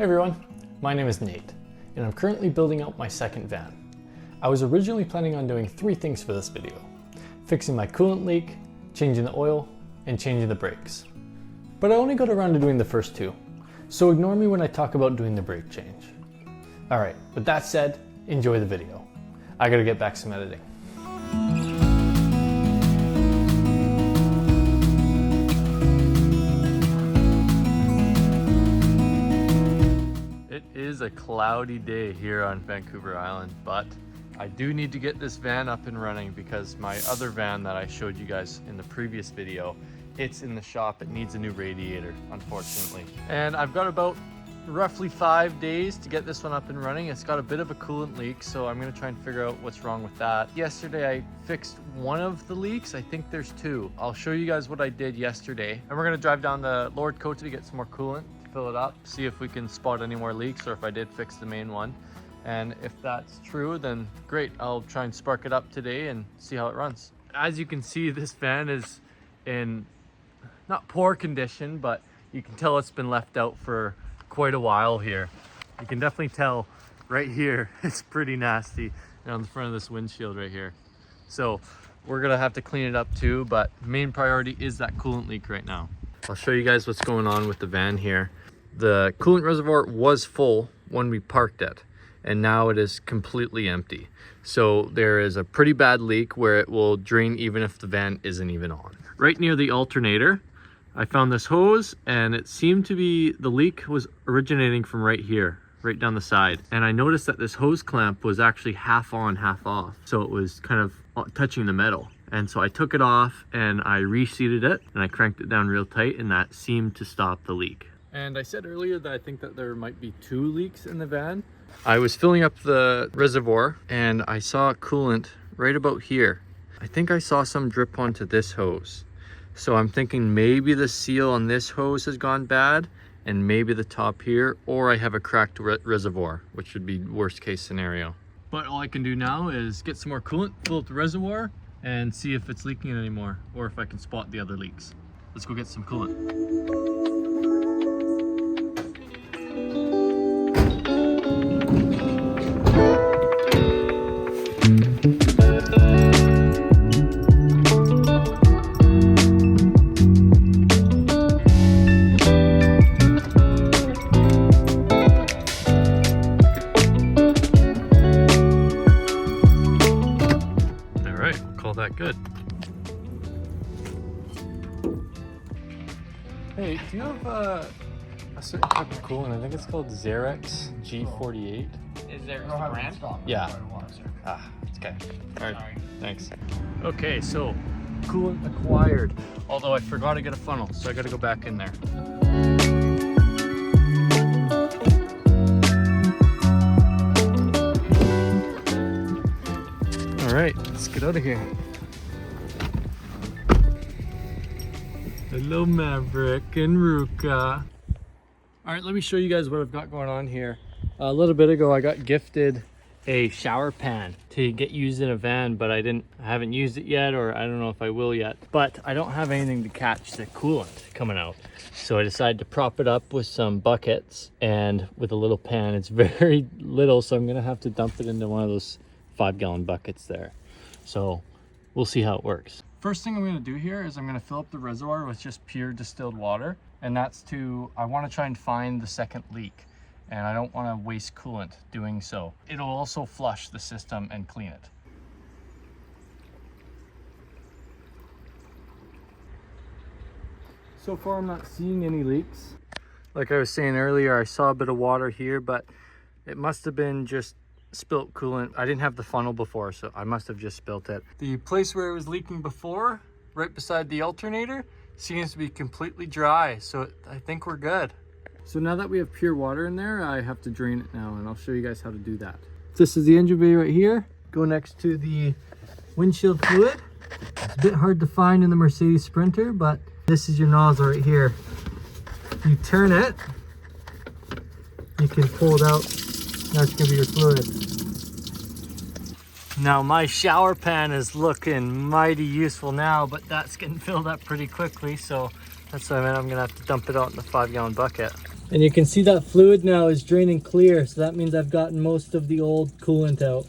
everyone, my name is Nate, and I'm currently building out my second van. I was originally planning on doing 3 things for this video: fixing my coolant leak, changing the oil, and changing the brakes. But I only got around to doing the first 2, so ignore me when I talk about doing the brake change. Alright, with that said, enjoy the video. I gotta get back some editing. It is a cloudy day here on Vancouver Island, but I do need to get this van up and running because my other van that I showed you guys in the previous video, it's in the shop. It needs a new radiator, unfortunately. And I've got about roughly 5 days to get this one up and running. It's got a bit of a coolant leak, so I'm gonna try and figure out what's wrong with that. Yesterday I fixed one of the leaks. I think there's 2. I'll show you guys what I did yesterday. And we're gonna drive down to Lordco to get some more coolant, fill it up, see if we can spot any more leaks or if I did fix the main one. And if that's true, then great. I'll try and spark it up today and see how it runs. As you can see, this van is in not poor condition, but you can tell it's been left out for quite a while here. You can definitely tell right here, it's pretty nasty, and on the front of this windshield right here. So we're gonna have to clean it up too, but main priority is that coolant leak right now. I'll show you guys what's going on with the van here. The coolant reservoir was full when we parked it, and now it is completely empty. So there is a pretty bad leak where it will drain even if the van isn't even on. Right near the alternator, I found this hose, and it seemed to be, the leak was originating from right here, right down the side. And I noticed that this hose clamp was actually half on, half off. So it was kind of touching the metal. And so I took it off and I reseated it and I cranked it down real tight, and that seemed to stop the leak. And I said earlier that I think that there might be 2 leaks in the van. I was filling up the reservoir and I saw coolant right about here. I think I saw some drip onto this hose. So I'm thinking maybe the seal on this hose has gone bad and maybe the top here, or I have a cracked reservoir, which would be worst case scenario. But all I can do now is get some more coolant, fill up the reservoir, and see if it's leaking anymore or if I can spot the other leaks. Let's go get some coolant. Good. Hey, do you have a certain type of coolant? I think it's called Xerex G48. Is there a brand? Yeah. It's okay. All right. Sorry. Thanks. Okay, so coolant acquired. Although I forgot to get a funnel, so I got to go back in there. All right, let's get out of here. Hello, Maverick and Ruka. All right, let me show you guys what I've got going on here. A little bit ago, I got gifted a shower pan to get used in a van, but I haven't used it yet, or I don't know if I will yet. But I don't have anything to catch the coolant coming out. So I decided to prop it up with some buckets and with a little pan. It's very little, so I'm gonna have to dump it into one of those 5-gallon buckets there. So we'll see how it works. First thing I'm going to do here is I'm going to fill up the reservoir with just pure distilled water, and that's I want to try and find the second leak, and I don't want to waste coolant doing so. It'll also flush the system and clean it. So far I'm not seeing any leaks. Like I was saying earlier, I saw a bit of water here, but it must have been just spilt coolant. I didn't have the funnel before, so I must have just spilt it. The place where it was leaking before, right beside the alternator, seems to be completely dry, so I think we're good. So now that we have pure water in there, I have to drain it now, and I'll show you guys how to do that. This is the engine bay right here. Go next to the windshield fluid. It's a bit hard to find in the Mercedes Sprinter, but this is your nozzle right here. You turn it, you can pull it out. That's gonna be your fluid. Now my shower pan is looking mighty useful now, but that's getting filled up pretty quickly, so that's what I meant. I'm gonna have to dump it out in the 5-gallon bucket. And you can see that fluid now is draining clear, so that means I've gotten most of the old coolant out.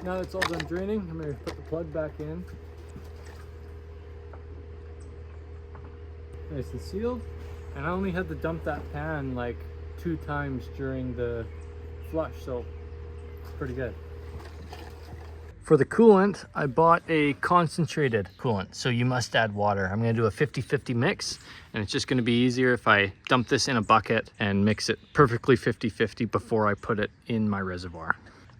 Now it's all done draining, I'm going to put the plug back in. Nice and sealed. And I only had to dump that pan like 2 times during the flush, so it's pretty good. For the coolant, I bought a concentrated coolant, so you must add water. I'm gonna do a 50-50 mix, and it's just gonna be easier if I dump this in a bucket and mix it perfectly 50-50 before I put it in my reservoir.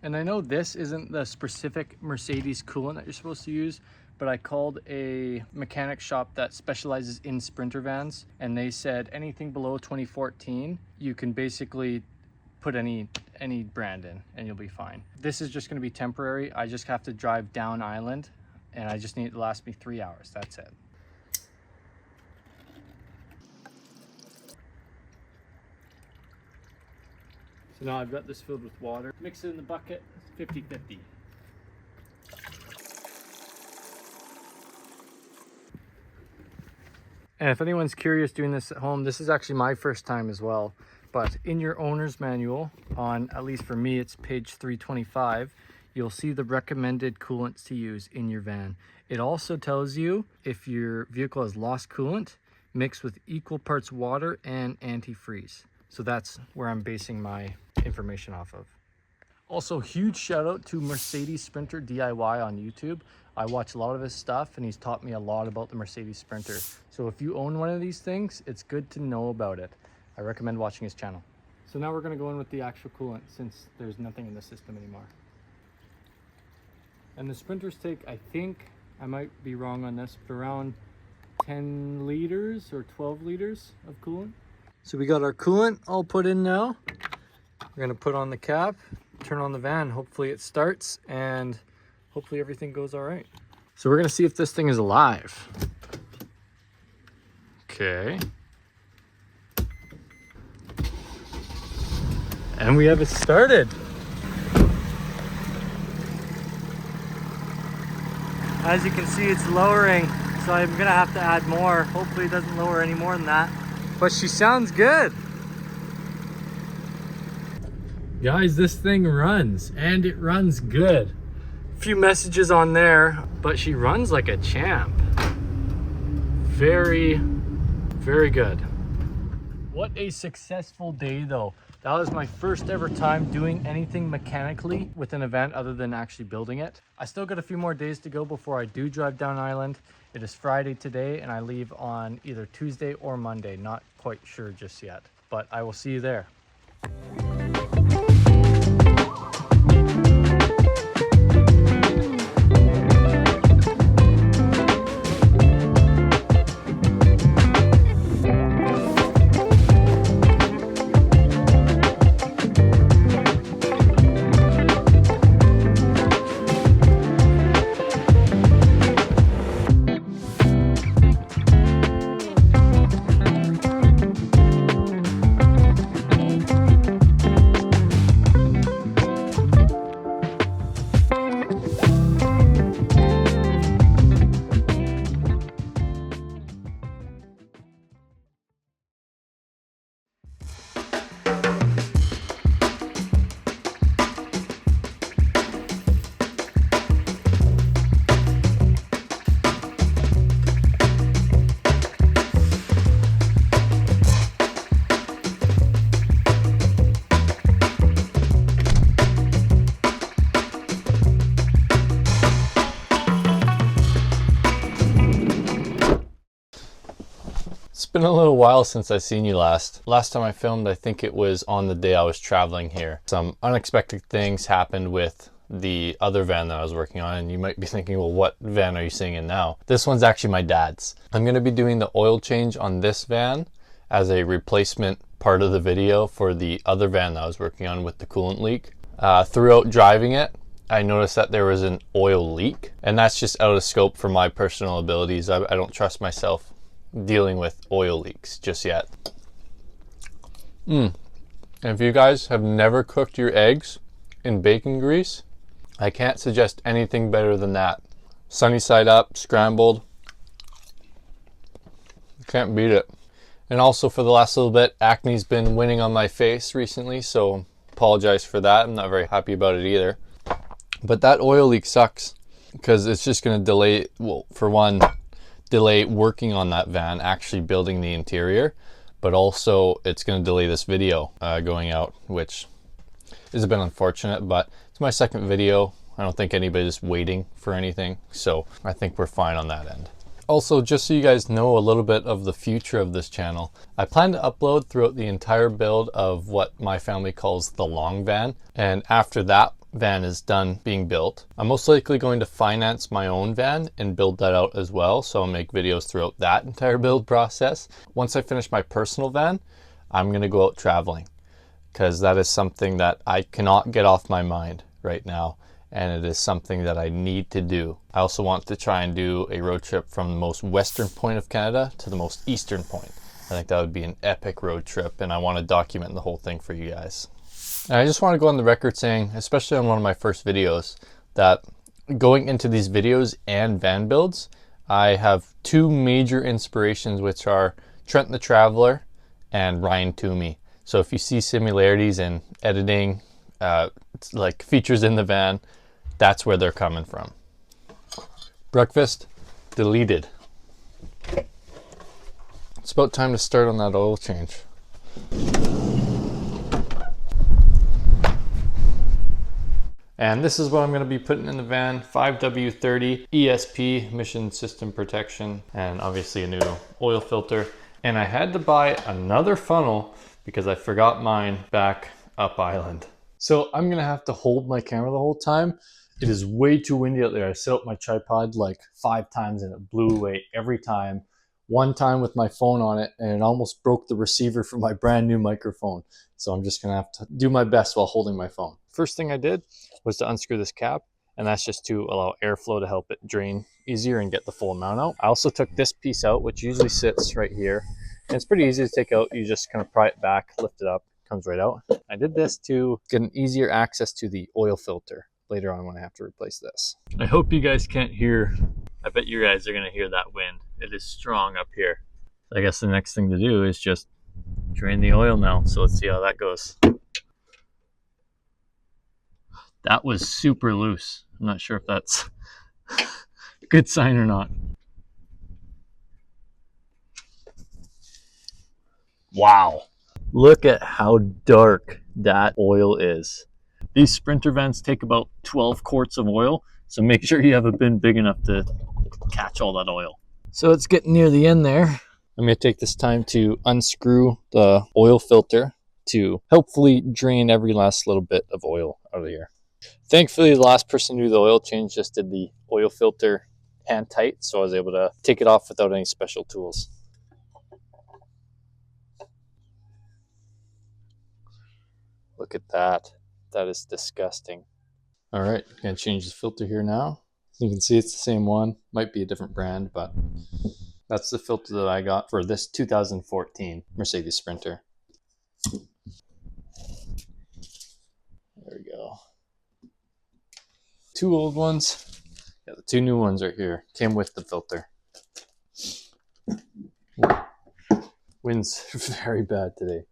And I know this isn't the specific Mercedes coolant that you're supposed to use, but I called a mechanic shop that specializes in Sprinter vans, and they said anything below 2014, you can basically put any brand in and you'll be fine. This is just going to be temporary. I just have to drive down island, and I just need it to last me 3 hours. That's it. So now I've got this filled with water. Mix it in the bucket, 50-50. And if anyone's curious doing this at home, this is actually my first time as well. But in your owner's manual, on, at least for me, it's page 325, you'll see the recommended coolants to use in your van. It also tells you if your vehicle has lost coolant, mix with equal parts water and antifreeze. So that's where I'm basing my information off of. Also, huge shout out to Mercedes Sprinter DIY on YouTube. I watch a lot of his stuff and he's taught me a lot about the Mercedes Sprinter. So if you own one of these things, it's good to know about it. I recommend watching his channel. So now we're gonna go in with the actual coolant since there's nothing in the system anymore. And the Sprinters take, I think, I might be wrong on this, but around 10 liters or 12 liters of coolant. So we got our coolant all put in now. We're gonna put on the cap, turn on the van, hopefully it starts, and hopefully everything goes all right. So we're gonna see if this thing is alive. Okay. And we have it started. As you can see, it's lowering, so I'm gonna have to add more. Hopefully it doesn't lower any more than that. But she sounds good. Guys, this thing runs, and it runs good. A few messages on there, but she runs like a champ. Very, very good. What a successful day though. That was my first ever time doing anything mechanically with an event other than actually building it. I still got a few more days to go before I do drive down island. It is Friday today and I leave on either Tuesday or Monday. Not quite sure just yet, but I will see you there. It's been a little while since I've seen you last. Last time I filmed, I think it was on the day I was traveling here. Some unexpected things happened with the other van that I was working on, and you might be thinking, well, what van are you seeing in now? This one's actually my dad's. I'm gonna be doing the oil change on this van as a replacement part of the video for the other van that I was working on with the coolant leak. Throughout driving it, I noticed that there was an oil leak, and that's just out of scope for my personal abilities. I don't trust myself dealing with oil leaks just yet. And if you guys have never cooked your eggs in bacon grease, I can't suggest anything better than that. Sunny side up, scrambled. Can't beat it. And also for the last little bit, acne's been winning on my face recently, so apologize for that. I'm not very happy about it either. But that oil leak sucks because it's just going to delay, well, for one, delay working on that van, actually building the interior, but also it's going to delay this video going out, which is a bit unfortunate, but it's my second video. I don't think anybody's waiting for anything, so I think we're fine on that end. Also, just so you guys know a little bit of the future of this channel, I plan to upload throughout the entire build of what my family calls the long van, and after that van is done being built, I'm most likely going to finance my own van and build that out as well, so I'll make videos throughout that entire build process. Once I finish my personal van, I'm going to go out traveling, because that is something that I cannot get off my mind right now, and it is something that I need to do. I also want to try and do a road trip from the most western point of Canada to the most eastern point. I think that would be an epic road trip, and I want to document the whole thing for you guys. And I just want to go on the record saying, especially on one of my first videos, that going into these videos and van builds, I have two major inspirations, which are Trent the Traveler and Ryan Toomey. So if you see similarities in editing, like features in the van, that's where they're coming from. Breakfast deleted. It's about time to start on that oil change. And this is what I'm going to be putting in the van: 5W30 ESP emission system protection, and obviously a new oil filter. And I had to buy another funnel because I forgot mine back up island. So I'm going to have to hold my camera the whole time. It is way too windy out there. I set up my tripod like 5 times and it blew away every time. One time with my phone on it and it almost broke the receiver for my brand new microphone. So I'm just going to have to do my best while holding my phone. First thing I did was to unscrew this cap, and that's just to allow airflow to help it drain easier and get the full amount out. I also took this piece out, which usually sits right here. And it's pretty easy to take out. You just kind of pry it back, lift it up, comes right out. I did this to get an easier access to the oil filter later on when I have to replace this. I hope you guys can't hear. I bet you guys are going to hear that wind. It is strong up here. I guess the next thing to do is just drain the oil now. So let's see how that goes. That was super loose. I'm not sure if that's a good sign or not. Wow. Look at how dark that oil is. These Sprinter vans take about 12 quarts of oil, so make sure you have a bin big enough to catch all that oil. So it's getting near the end there. I'm going to take this time to unscrew the oil filter to hopefully drain every last little bit of oil out of here. Thankfully, the last person to do the oil change just did the oil filter hand tight, so I was able to take it off without any special tools. Look at that. That is disgusting. All right, I'm gonna change the filter here now. You can see it's the same one. Might be a different brand, but that's the filter that I got for this 2014 Mercedes Sprinter. There we go. 2 old ones. Yeah, the 2 new ones are here. Came with the filter. Wind's very bad today,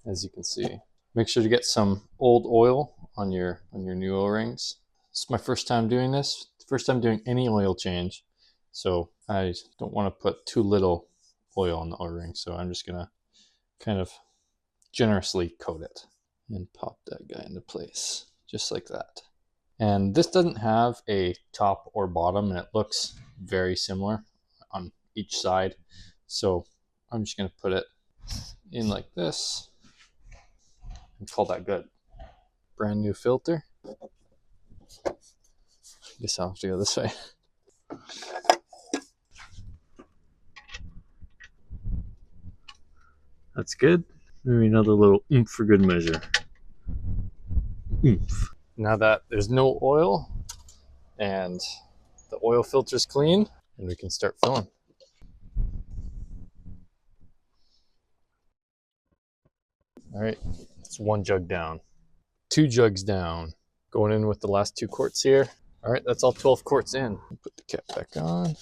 as you can see. Make sure to get some old oil on your new O-rings. It's my first time doing this. First time doing any oil change. So I don't want to put too little oil on the O-ring. So I'm just gonna kind of generously coat it and pop that guy into place, just like that. And this doesn't have a top or bottom, and it looks very similar on each side. So I'm just gonna put it in like this and call that good. Brand new filter. I guess I'll have to go this way. That's good. Maybe another little oomph for good measure. Oomph. Now that there's no oil and the oil filter's clean, and we can start filling. All right, it's 1 jug down. 2 jugs down. Going in with the last 2 quarts here. All right, that's all 12 quarts in. Put the cap back on.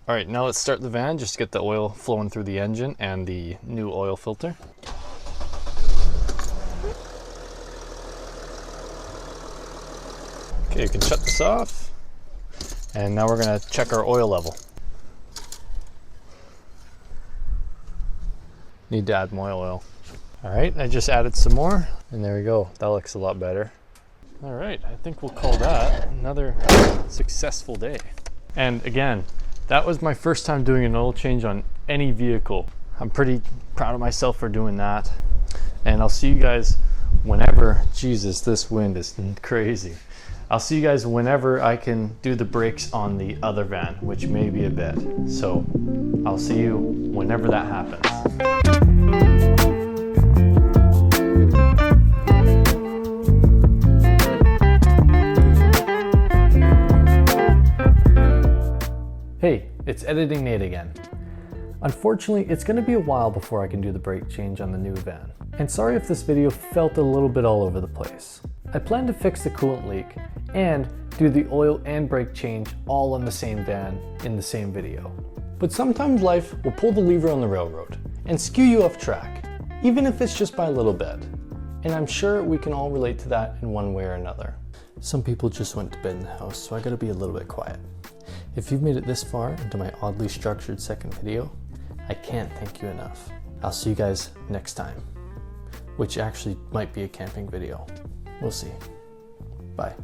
All right, now let's start the van just to get the oil flowing through the engine and the new oil filter. Okay, you can shut this off. And now we're gonna check our oil level. Need to add more oil. All right, I just added some more, and there we go. That looks a lot better. All right, I think we'll call that another successful day. And again, that was my first time doing an oil change on any vehicle. I'm pretty proud of myself for doing that. And I'll see you guys whenever, Jesus, this wind is crazy. I'll see you guys whenever I can do the brakes on the other van, which may be a bit. So I'll see you whenever that happens. Hey, it's Editing Nate again. Unfortunately, it's going to be a while before I can do the brake change on the new van. And sorry if this video felt a little bit all over the place. I plan to fix the coolant leak and do the oil and brake change all on the same van in the same video. But sometimes life will pull the lever on the railroad and skew you off track, even if it's just by a little bit. And I'm sure we can all relate to that in one way or another. Some people just went to bed in the house, so I gotta be a little bit quiet. If you've made it this far into my oddly structured second video, I can't thank you enough. I'll see you guys next time, which actually might be a camping video. We'll see. Bye.